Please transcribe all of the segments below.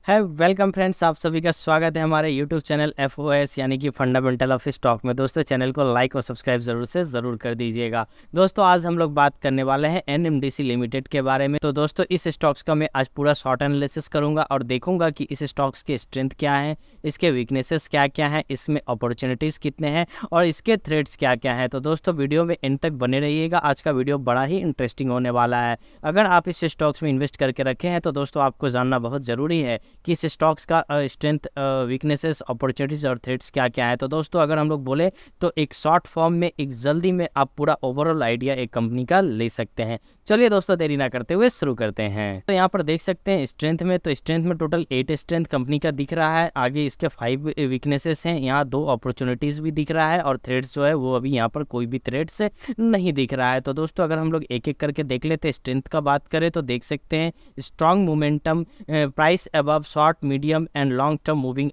है welcome friends, आप सभी का स्वागत है हमारे यूट्यूब चैनल FOS यानी कि फंडामेंटल ऑफ स्टॉक में। दोस्तों चैनल को लाइक और सब्सक्राइब ज़रूर कर दीजिएगा। दोस्तों आज हम लोग बात करने वाले हैं NMDC लिमिटेड के बारे में। तो दोस्तों इस स्टॉक्स का मैं आज पूरा शॉर्ट एनालिसिस करूंगा और देखूंगा कि इस स्टॉक्स के स्ट्रेंथ क्या है, इसके वीकनेसेस क्या क्या हैं, इसमें अपॉर्चुनिटीज़ कितने हैं और इसके थ्रेड्स क्या क्या हैं। तो दोस्तों वीडियो में एंड तक बने रहिएगा, आज का वीडियो बड़ा ही इंटरेस्टिंग होने वाला है। अगर आप इस स्टॉक्स में इन्वेस्ट करके रखे हैं तो दोस्तों आपको जानना बहुत ज़रूरी है कि इस स्टॉक्स का स्ट्रेंथ, वीकनेसेस, अपॉर्चुनिटीज और थ्रेट्स क्या क्या है। तो दोस्तों अगर हम लोग बोले तो एक शॉर्ट फॉर्म में, एक जल्दी में आप पूरा ओवरऑल आइडिया एक कंपनी का ले सकते हैं। चलिए दोस्तों देरी ना करते हुए शुरू करते हैं। तो यहाँ पर देख सकते हैं स्ट्रेंथ में, तो स्ट्रेंथ में टोटल 8 स्ट्रेंथ कंपनी का दिख रहा है। आगे इसके 5 वीकनेसेस हैं, यहाँ 2 अपॉर्चुनिटीज भी दिख रहा है और थ्रेट्स जो है वो अभी यहाँ पर कोई भी थ्रेट्स नहीं दिख रहा है। तो दोस्तों अगर हम लोग एक एक करके देख लेते हैं, स्ट्रेंथ का बात करें तो देख सकते हैं strong momentum, price above short, medium and long term moving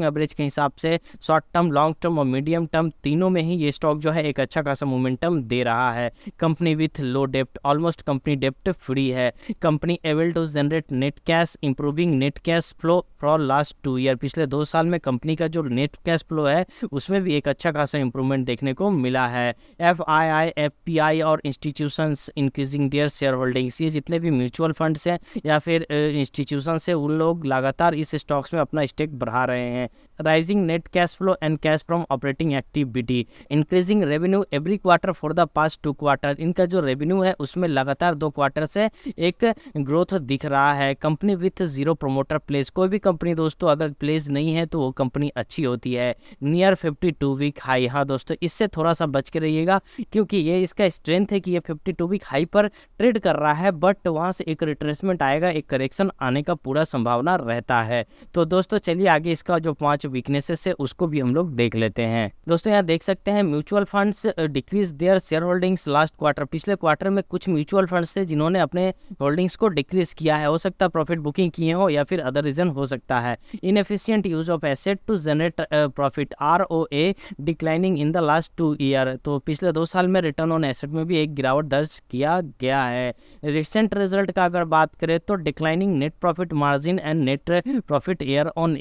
average के हिसाब से शॉर्ट टर्म, लॉन्ग टर्म और मीडियम टर्म तीनों में ही ये स्टॉक जो है एक अच्छा खासा मोमेंटम दे रहा है। Company with low dept, almost company dept free है। Company able to generate net cash, improving net cash flow for last 2 year. पिछले 2 साल में कंपनी का जो नेट कैश फ्लो है उसमें भी एक अच्छा खासा इंप्रूवमेंट देखने को मिला है। FII, FPI और institutions increasing their share holdings, ये जितने भी म्यूचुअल फंड्स हैं या फिर इंस्टीट्यूशन से, उन लोग लगातार इस स्टॉक्स में अपना स्टेक बढ़ा रहे हैं। Rising net cash flow and cash from operating activity, increasing revenue every quarter for the past 2 quarter. इनका जो रेवेन्यू है उसमें लगातार 2 क्वार्टर से एक ग्रोथ दिख रहा है। कंपनी विथ 0 प्रोमोटर प्लेस, कोई भी कंपनी दोस्तों अगर प्लेस नहीं है तो वो कंपनी अच्छी होती है। नियर 52 वीक हाई, हाँ दोस्तों इससे थोड़ा सा बच के रहिएगा क्योंकि ये इसका स्ट्रेंथ है कि ये 52 वीक हाई पर ट्रेड कर रहा है, बट वहाँ से एक रिट्रेसमेंट आएगा, एक करेक्शन आने का पूरा संभावना रहता है। तो दोस्तों चलिए आगे इसका जो 5 वीकनेसेस है उसको भी हम लोग देख लेते हैं। दोस्तों यहाँ देख सकते हैं mutual funds decrease their share holdings last quarter. पिछले क्वार्टर में कुछ म्यूचुअल फंड्स थे जिन्होंने अपने होल्डिंग्स को डिक्रीज किया है। हो सकता है प्रॉफिट बुकिंग किए हो या फिर अदर रीजन हो सकता है। Inefficient use of asset to generate profit, ROA declining in the last 2 year. तो पिछले 2 साल में रिटर्न ऑन एसेट में भी एक गिरावट दर्ज किया गया है। रिसेंट रिजल्ट का अगर बात करें तो declining net profit margin and net profit year on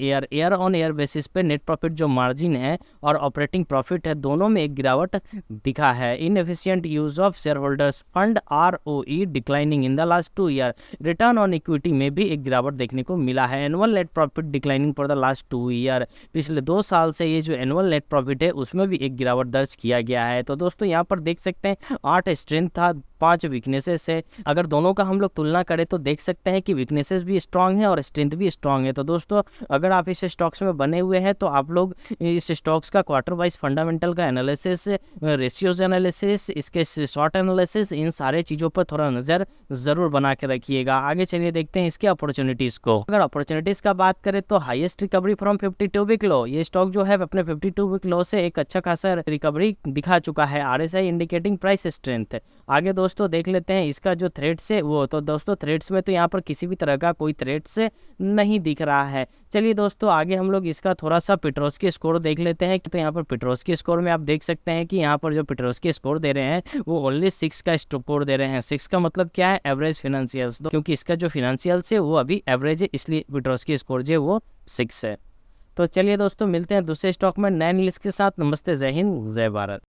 year basis पे नेट प्रॉफिट जो मार्जिन है और ऑपरेटिंग प्रॉफिट है दोनों में एक गिरावट दिखा है। Inefficient use of share holders fund, ROE declining in the last 2 year. Return on equity में भी एक गिरावट देखने को मिला है। Annual net profit declining for the last 2 year, पिछले 2 साल से ये जो एनुअल नेट प्रॉफिट है उसमें भी एक गिरावट दर्ज किया गया है। तो दोस्तों यहाँ पर देख सकते हैं 8 स्ट्रेंथ था, 5 वीकनेसेस है। अगर दोनों का हम लोग तुलना करें तो देख सकते हैं कि वीकनेसेस भी स्ट्रांग है और स्ट्रेंथ भी स्ट्रांग है। तो दोस्तों अगर आप इस स्टॉक्स में बने हुए हैं तो आप लोग इस स्टॉक्स का क्वार्टर वाइज फंडामेंटल का एनालिसिस, रेशियोज एनालिसिस, इसके शॉर्ट एनालिसिस, इन सारे चीज़ों पर थोड़ा नज़र ज़रूर बना के रखिएगा। आगे चलिए देखते हैं इसके अपॉर्चुनिटीज़ को। अगर अपॉर्चुनिटीज़ का बात करें तो highest recovery from 52 week low, ये स्टॉक जो है अपने 52 वीक लो से एक अच्छा खासा रिकवरी दिखा चुका है। RSI indicating price strength. आगे दोस्तों देख लेते हैं इसका जो थ्रेड्स है वो। तो दोस्तों थ्रेड्स में तो यहाँ पर किसी भी तरह का कोई थ्रेड्स नहीं दिख रहा है। चलिए दोस्तों आगे हम लोग इसका थोड़ा सा पेट्रोस्की स्कोर देख लेते हैं। तो यहाँ पर पेट्रोस्की स्कोर में आप देख सकते हैं कि यहाँ पर जो पेट्रोस्की स्कोर दे रहे हैं वो ओनली 6 का स्कोर दे रहे हैं। 6 का मतलब क्या है? एवरेज फिनेंशियल्स, क्योंकि इसका जो फिनेंशियल्स है वो अभी एवरेज है, इसलिए पेट्रोस्की स्कोर जो है वो 6 है। तो चलिए दोस्तों मिलते हैं दूसरे स्टॉक में नए एनालिसिस के साथ। नमस्ते, जय हिंद, जय भारत।